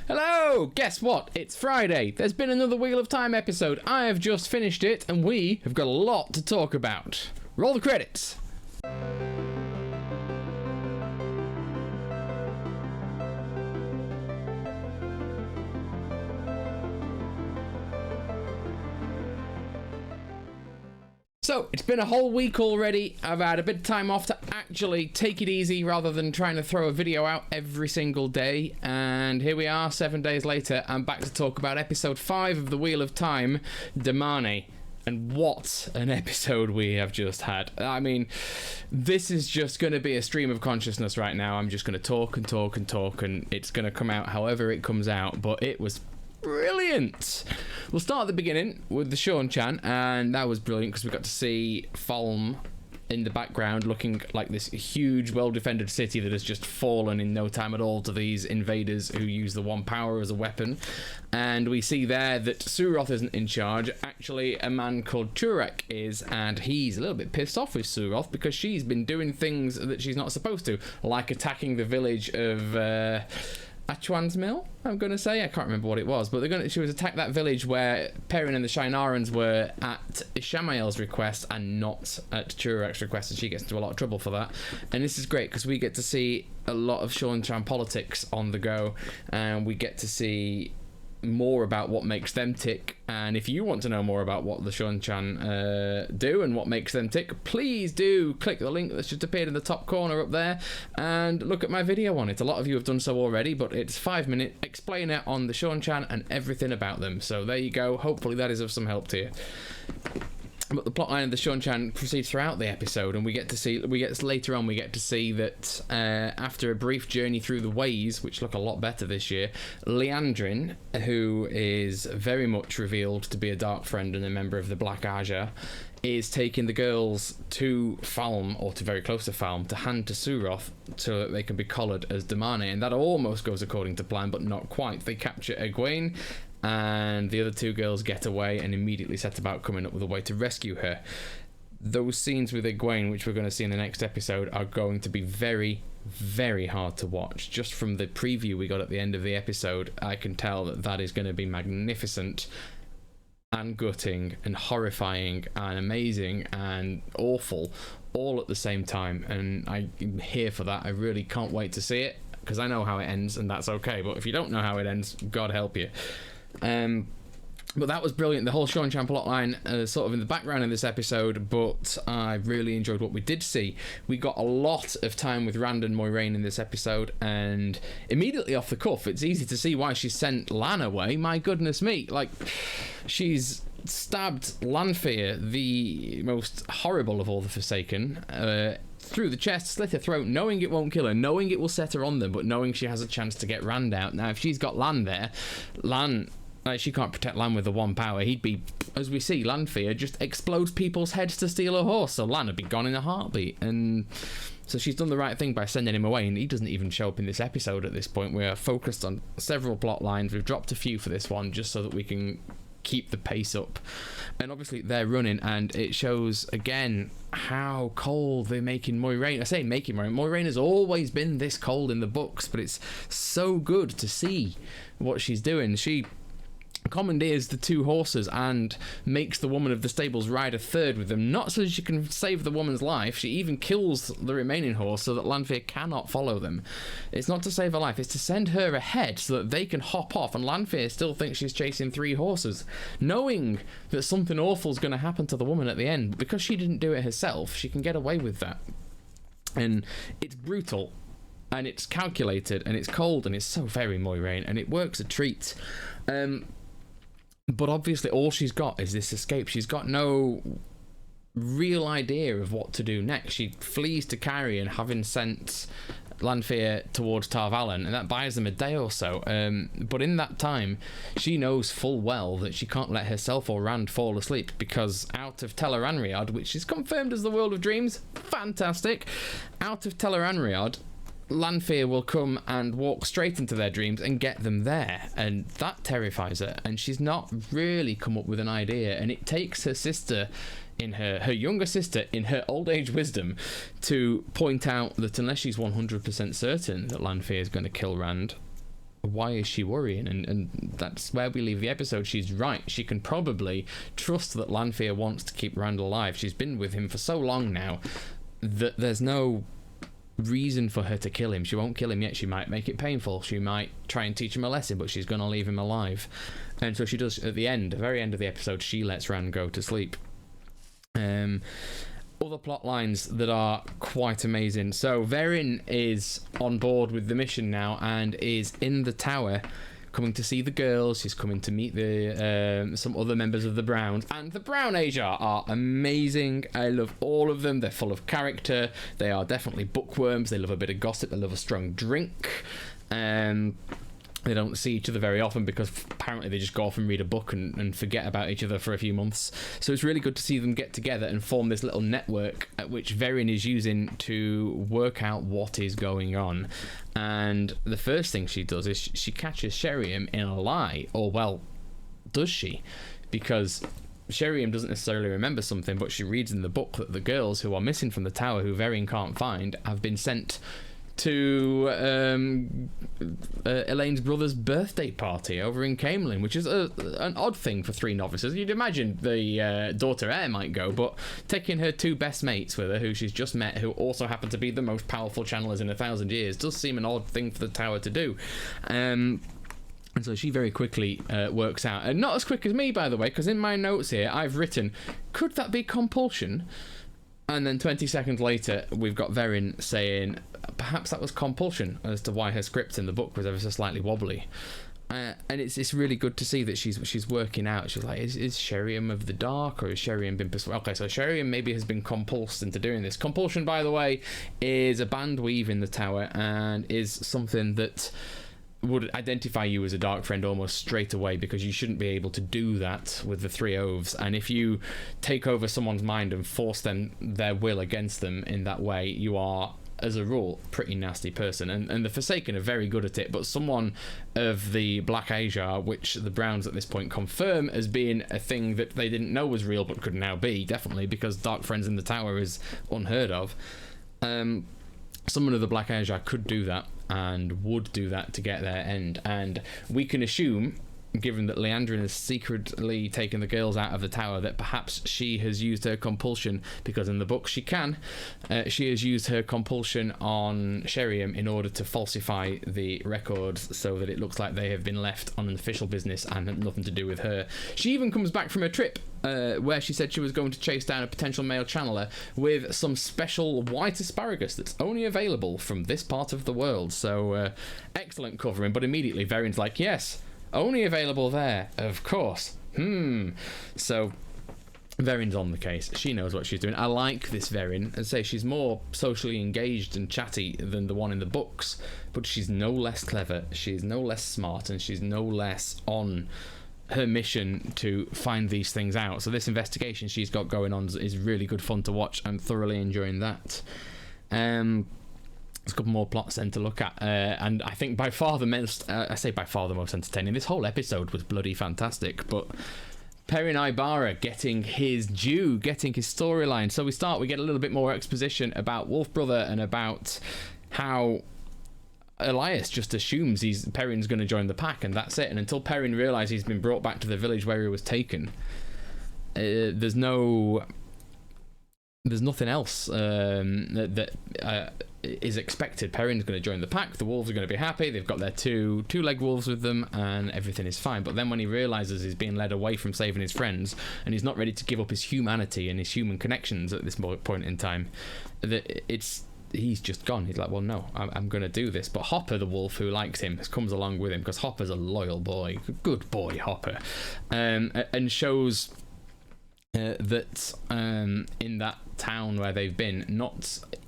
Hello! Guess what? It's Friday. There's been another Wheel of Time episode. I have just finished it, and we have got a lot to talk about. Roll the credits. So, it's been a whole week already. I've had a bit of time off to actually take it easy rather than trying to throw a video out every single day. And here we are, 7 days later. I'm back to talk about episode 5 of the Wheel of Time, Damane. And what an episode we have just had. I mean, this is just going to be a stream of consciousness right now. I'm just going to talk and talk and talk, and it's going to come out however it comes out. But it was brilliant. We'll start at the beginning with the Seanchan, and that was brilliant because we got to see Falm in the background looking like this huge, well-defended city that has just fallen in no time at all to these invaders who use the One Power as a weapon. And we see there that Suroth isn't in charge. Actually, a man called Turek is, and he's a little bit pissed off with Suroth because she's been doing things that she's not supposed to, like attacking the village of Achuan's Mill, I'm going to say. I can't remember what it was, but she was attacked that village where Perrin and the Shienarans were at Ishamael's request and not at Turek's request, and she gets into a lot of trouble for that. And this is great because we get to see a lot of Seanchan politics on the go, and we get to see more about what makes them tick. And if you want to know more about what the Seanchan do and what makes them tick, please do click the link that's just appeared in the top corner up there and look at my video on it. A lot of you have done so already, but it's 5 minute explainer on the Seanchan and everything about them. So there you go. Hopefully that is of some help to you. But the plotline of the Seanchan proceeds throughout the episode, and we get to see that after a brief journey through the ways, which look a lot better this year, Liandrin, who is very much revealed to be a dark friend and a member of the Black Aja, is taking the girls to Falm, or to very close to Falm, to hand to Suroth so that they can be collared as Damane, and that almost goes according to plan, but not quite. They capture Egwene, and the other two girls get away and immediately set about coming up with a way to rescue her. Those scenes with Egwene, which we're going to see in the next episode, are going to be very, very hard to watch. Just from the preview we got at the end of the episode, I can tell that that is going to be magnificent and gutting and horrifying and amazing and awful all at the same time, and I'm here for that. I really can't wait to see it because I know how it ends, and that's okay. But if you don't know how it ends, God help you. But that was brilliant. The whole Seanchan plotline sort of in the background in this episode, but I really enjoyed what we did see. We got a lot of time with Rand and Moiraine in this episode, and immediately off the cuff, it's easy to see why she sent Lan away. My goodness me. Like, she's stabbed Lanfear, the most horrible of all the Forsaken, through the chest, slit her throat, knowing it won't kill her, knowing it will set her on them, but knowing she has a chance to get Rand out. Now, if she's got Lan there, she can't protect Lan with the One Power. He'd be, as we see, Lanfear just explodes people's heads to steal a horse, so Lan would be gone in a heartbeat. And so she's done the right thing by sending him away, and he doesn't even show up in this episode at this point. We are focused on several plot lines. We've dropped a few for this one just so that we can keep the pace up. And obviously they're running, and it shows again how cold they're making Moiraine. I say making Moiraine. Moiraine has always been this cold in the books, but it's so good to see what she's doing. She commandeers the two horses and makes the woman of the stables ride a third with them, not so she can save the woman's life. She even kills the remaining horse so that Lanfear cannot follow them. It's not to save her life, it's to send her ahead so that they can hop off, and Lanfear still thinks she's chasing 3 horses, knowing that something awful is going to happen to the woman at the end. But because she didn't do it herself, she can get away with that. And it's brutal, and it's calculated, and it's cold, and it's so very Moiraine, and it works a treat. But obviously all she's got is this escape. She's got no real idea of what to do next. She flees to Carrion, having sent Lanfear towards Tar Valon, and that buys them a day or so. But in that time, she knows full well that she can't let herself or Rand fall asleep, because out of Tel'aran'rhiod, which is confirmed as the World of Dreams, fantastic, out of Tel'aran'rhiod, Lanfear will come and walk straight into their dreams and get them there, and that terrifies her, and she's not really come up with an idea. And it takes her sister, in her younger sister, in her old age wisdom, to point out that unless she's 100% certain that Lanfear is going to kill Rand, why is she worrying? And that's where we leave the episode. She's right. She can probably trust that Lanfear wants to keep Rand alive. She's been with him for so long now that there's no reason for her to kill him. She won't kill him yet. She might make it painful. She might try and teach him a lesson, but she's going to leave him alive. And so she does. At the end, the very end of the episode, she lets Rand go to sleep. Other plot lines that are quite amazing. So Verin is on board with the mission now and is in the tower coming to see the girls. She's coming to meet the some other members of the Browns, and the Brown Asia are amazing. I love all of them. They're full of character. They are definitely bookworms. They love a bit of gossip. They love a strong drink. They don't see each other very often because apparently they just go off and read a book and forget about each other for a few months. So it's really good to see them get together and form this little network at which Verin is using to work out what is going on. And the first thing she does is she catches Sheriam in a lie. Or, well, does she? Because Sheriam doesn't necessarily remember something, but she reads in the book that the girls who are missing from the tower, who Verin can't find, have been sent to Elaine's brother's birthday party over in Camelin, which is an odd thing for 3 novices. You'd imagine the daughter heir might go, but taking her 2 best mates with her, who she's just met, who also happen to be the most powerful channelers in 1,000 years, does seem an odd thing for the tower to do. And so she very quickly works out, and not as quick as me, by the way, because in my notes here I've written, could that be compulsion? And then 20 seconds later, we've got Verin saying perhaps that was compulsion, as to why her script in the book was ever so slightly wobbly. And it's really good to see that she's working out. She's like, is Sheriam of the dark, or has Sheriam been persuaded? Okay, so Sheriam maybe has been compulsed into doing this. Compulsion, by the way, is a band weave in the tower and is something that would identify you as a dark friend almost straight away, because you shouldn't be able to do that with the 3 oaths. And if you take over someone's mind and force them their will against them in that way, you are, as a rule, a pretty nasty person. And the Forsaken are very good at it, but someone of the Black Asia, which the Browns at this point confirm as being a thing that they didn't know was real but could now be, definitely, because dark friends in the tower is unheard of. Someone of the Black Asia could do that and would do that to get their end, and we can assume, given that Leandrin has secretly taken the girls out of the tower, that perhaps she has used her compulsion, because in the book she has used her compulsion on Sheriam in order to falsify the records so that it looks like they have been left on an official business and had nothing to do with her. She even comes back from a trip where she said she was going to chase down a potential male channeler with some special white asparagus that's only available from this part of the world. So excellent covering, but immediately Verin's like, yes, only available there, of course. So Verin's on the case. She knows what she's doing. I like this Verin. I'd say she's more socially engaged and chatty than the one in the books, but she's no less clever, she's no less smart, and she's no less on her mission to find these things out. So this investigation she's got going on is really good fun to watch. I'm thoroughly enjoying that. There's a couple more plots then to look at, and I think by far the most entertaining. This whole episode was bloody fantastic, but Perrin Ibarra getting his due, getting his storyline. So we get a little bit more exposition about Wolf Brother and about how Elias just assumes Perrin's going to join the pack, and that's it. And until Perrin realises he's been brought back to the village where he was taken, there's nothing else that is expected. Perrin's going to join the pack. The wolves are going to be happy. They've got their two-leg wolves with them, and everything is fine. But then when he realises he's being led away from saving his friends, and he's not ready to give up his humanity and his human connections at this point in time, he's just gone. He's like, well, no, I'm going to do this. But Hopper, the wolf who likes him, comes along with him, because Hopper's a loyal boy. Good boy, Hopper. And shows that in that town where they've been,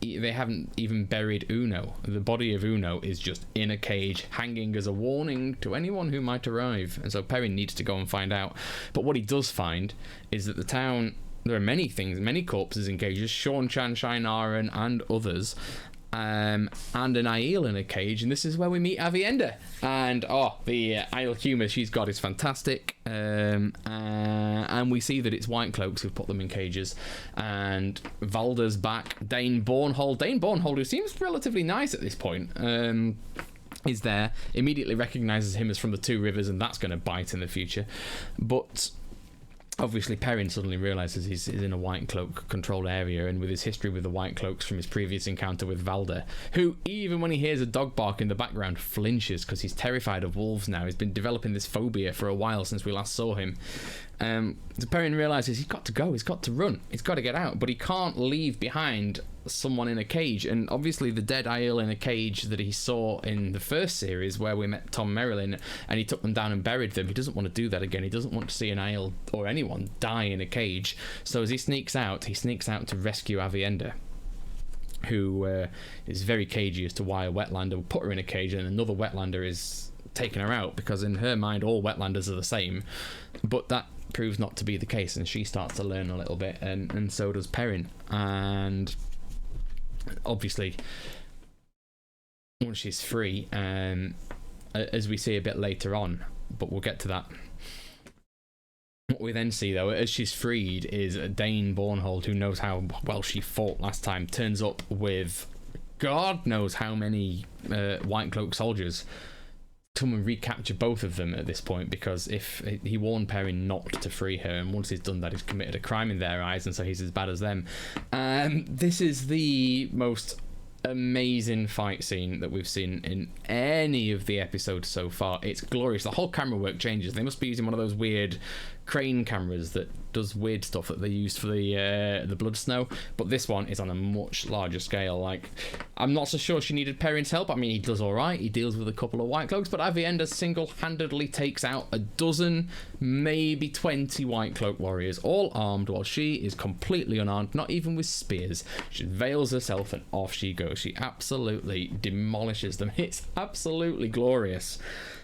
they haven't even buried Uno. The body of Uno is just in a cage, hanging as a warning to anyone who might arrive. And so Perrin needs to go and find out. But what he does find is that the town, there are many corpses in cages, Seanchan, Shinaran, and others, and an Aiel in a cage, and this is where we meet Aviendha. And the Aiel humour she's got is fantastic, and we see that it's White Cloaks who've put them in cages. And Valda's back. Dane Bornhold, who seems relatively nice at this point, is there, immediately recognises him as from the Two Rivers, and that's going to bite in the future. But obviously Perrin suddenly realises he's in a White Cloak controlled area, and with his history with the White Cloaks from his previous encounter with Valder, who even when he hears a dog bark in the background flinches because he's terrified of wolves now. He's been developing this phobia for a while since we last saw him. So Perrin realises he's got to go, he's got to run, he's got to get out, but he can't leave behind someone in a cage. And obviously the dead Aiel in a cage that he saw in the first series where we met Tom Merrilin and he took them down and buried them, he doesn't want to do that again. He doesn't want to see an Aiel or anyone die in a cage. So as he sneaks out to rescue Aviendha, who is very cagey as to why a Wetlander will put her in a cage and another Wetlander is taking her out, because in her mind all Wetlanders are the same. But that proves not to be the case, and she starts to learn a little bit, and so does Perrin. And obviously once she's free, as we see a bit later on, but we'll get to that. What we then see though, as she's freed, is Dane Bornhold, who knows how well she fought last time, turns up with God knows how many White Cloak soldiers. Come and recapture both of them at this point, because if he warned Perrin not to free her, and once he's done that, he's committed a crime in their eyes, and so he's as bad as them. This is the most amazing fight scene that we've seen in any of the episodes so far. It's glorious. The whole camera work changes. They must be using one of those weird crane cameras that does weird stuff that they used for the blood snow, but this one is on a much larger scale. Like, I'm not so sure she needed Perrin's help. I mean, he does all right, he deals with a couple of White Cloaks, but Aviendha single-handedly takes out a dozen, maybe 20 White Cloak warriors, all armed, while she is completely unarmed, not even with spears. She veils herself and off she goes. She absolutely demolishes them. It's absolutely glorious.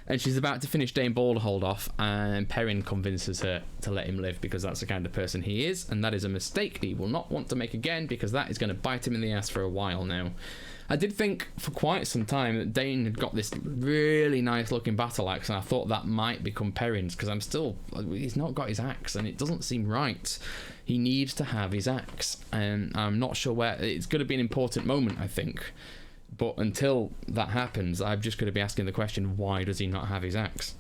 And she's about to finish Dane Bornhold off, and Perrin convinces her to let him live, because that's the kind of person he is, and that is a mistake he will not want to make again, because that is going to bite him in the ass for a while now. I did think for quite some time that Dane had got this really nice looking battle axe, and I thought that might become Perrin's, because he's not got his axe, and it doesn't seem right. He needs to have his axe, and I'm not sure where. It's going to be an important moment, I think. But until that happens, I'm just going to be asking the question, why does he not have his axe?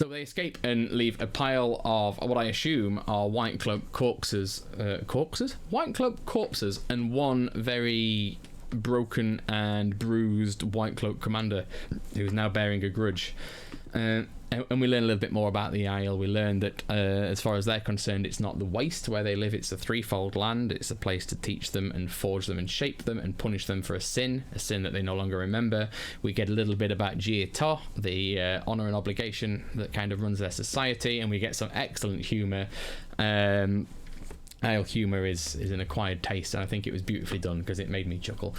So they escape and leave a pile of what I assume are White Cloak corpses. White Cloak corpses, and one very broken and bruised White Cloak commander who is now bearing a grudge. And we learn a little bit more about the Aiel. We learn that as far as they're concerned, it's not the waste where they live, it's a threefold land. It's a place to teach them and forge them and shape them and punish them for a sin that they no longer remember. We get a little bit about Jir To, the honour and obligation that kind of runs their society, and we get some excellent humour. Aiel humour is an acquired taste, and I think it was beautifully done because it made me chuckle.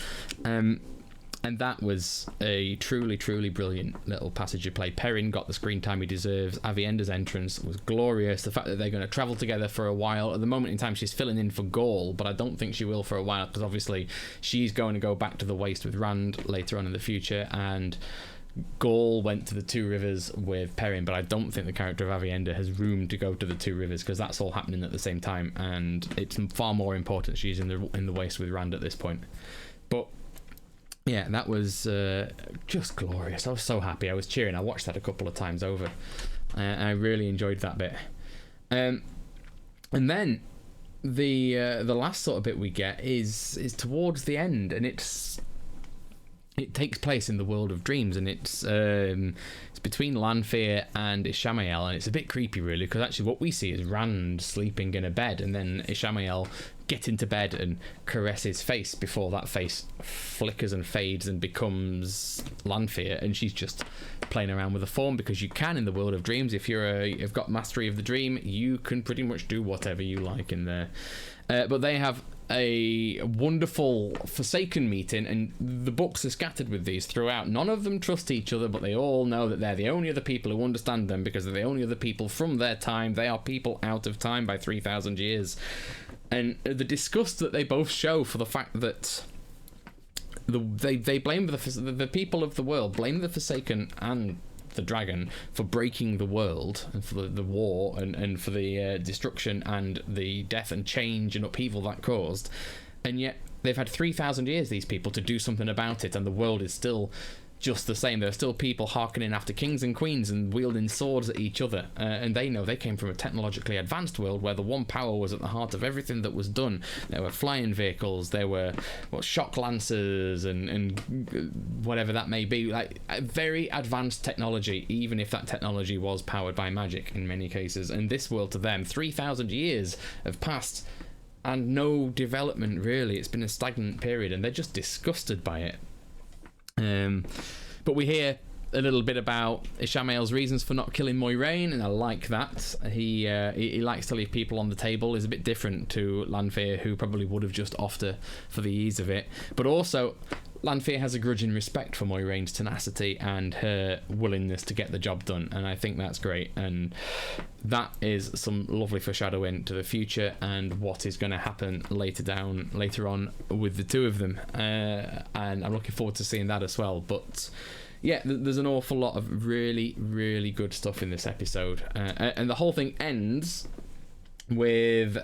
And that was a truly, truly brilliant little passage of play. Perrin got the screen time he deserves. Aviendha's entrance was glorious. The fact that they're going to travel together for a while. At the moment in time, she's filling in for Gaul, but I don't think she will for a while, because obviously she's going to go back to the Waste with Rand later on in the future, and Gaul went to the Two Rivers with Perrin, but I don't think the character of Aviendha has room to go to the Two Rivers, because that's all happening at the same time, and it's far more important she's in the Waste with Rand at this point. But yeah, that was just glorious. I was so happy. I was cheering. I watched that a couple of times over. I really enjoyed that bit. And then the last sort of bit we get is towards the end, and it takes place in the world of dreams, and it's between Lanfear and Ishamael, and it's a bit creepy really, because actually what we see is Rand sleeping in a bed, and then Ishamael get into bed and caress his face before that face flickers and fades and becomes Lanfear, and she's just playing around with the form, because you can in the world of dreams. If you've got mastery of the dream, you can pretty much do whatever you like in there. But they have a wonderful Forsaken meeting, and the books are scattered with these throughout. None of them trust each other, but they all know that they're the only other people who understand them, because they're the only other people from their time. They are people out of time by 3,000 years. And the disgust that they both show for the fact that they blame the people of the world, blame the Forsaken and the dragon for breaking the world, and for the war, and for the destruction and the death and change and upheaval that caused. And yet they've had 3,000 years, these people, to do something about it, and the world is still just the same. There are still people hearkening after kings and queens and wielding swords at each other, and they know they came from a technologically advanced world where the one power was at the heart of everything that was done. There were flying vehicles, there were shock lancers and whatever that may be, like very advanced technology, even if that technology was powered by magic in many cases. And this world, to them, 3,000 years have passed and no development really. It's been a stagnant period, and they're just disgusted by it. But we hear a little bit about Ishamael's reasons for not killing Moiraine, and I like that. He likes to leave people on the table. Is a bit different to Lanfear, who probably would have just offed her for the ease of it. But also, Lanfear has a grudging respect for Moiraine's tenacity and her willingness to get the job done, and I think that's great. And that is some lovely foreshadowing to the future and what is going to happen later on with the two of them. And I'm looking forward to seeing that as well. But yeah, there's an awful lot of really, really good stuff in this episode, and the whole thing ends with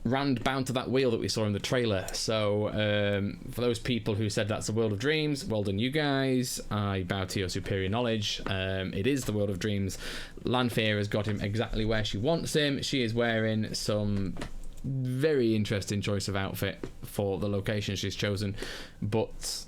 Rand bound to that wheel that we saw in the trailer. So for those people who said that's the world of dreams, well done you guys. I bow to your superior knowledge. It is the world of dreams. Lanfear has got him exactly where she wants him. She is wearing some very interesting choice of outfit for the location she's chosen, but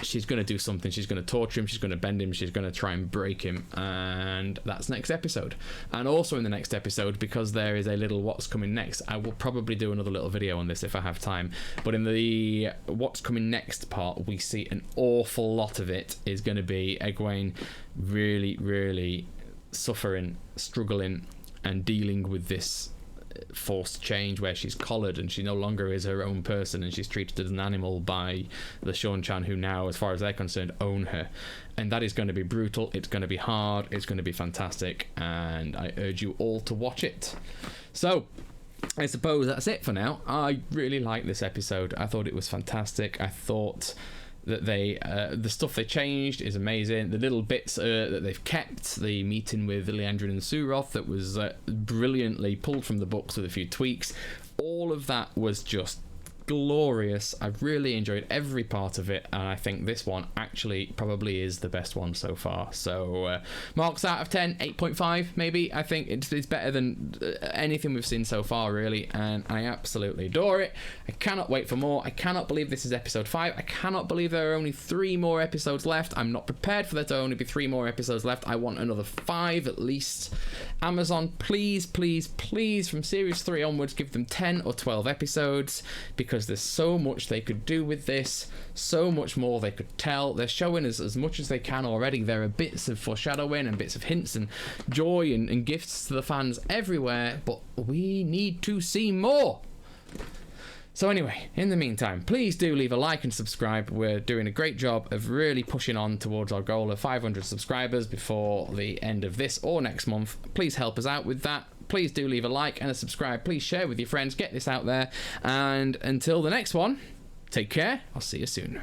she's going to do something. She's going to torture him, she's going to bend him, she's going to try and break him, and that's next episode. And also in the next episode, because there is a little what's coming next, I will probably do another little video on this if I have time, but in the what's coming next part, we see an awful lot of it is going to be Egwene really, really suffering, struggling, and dealing with this forced change where she's collared and she no longer is her own person, and she's treated as an animal by the Seanchan, who now, as far as they're concerned, own her. And that is going to be brutal, it's going to be hard, it's going to be fantastic, and I urge you all to watch it. So I suppose that's it for now. I really liked this episode. I thought it was fantastic. I thought that the stuff they changed is amazing. The little bits that they've kept, the meeting with Liandrin and Suroth that was brilliantly pulled from the books with a few tweaks, all of that was just glorious. I really enjoyed every part of it, and I think this one actually probably is the best one so far. So marks out of 10, 8.5 maybe. I think it's better than anything we've seen so far, really, and I absolutely adore it. I cannot wait for more. I cannot believe this is episode 5. I cannot believe there are only 3 more episodes left. I'm not prepared for there to only be 3 more episodes left. I want another 5 at least. Amazon, please, please, please, from series 3 onwards, give them 10 or 12 episodes, because there's so much they could do with this, so much more they could tell. They're showing us as much as they can already. There are bits of foreshadowing and bits of hints and joy and gifts to the fans everywhere, but we need to see more. So anyway, in the meantime, please do leave a like and subscribe. We're doing a great job of really pushing on towards our goal of 500 subscribers before the end of this or next month. Please help us out with that. Please do leave a like and a subscribe. Please share with your friends. Get this out there. And until the next one, take care. I'll see you soon.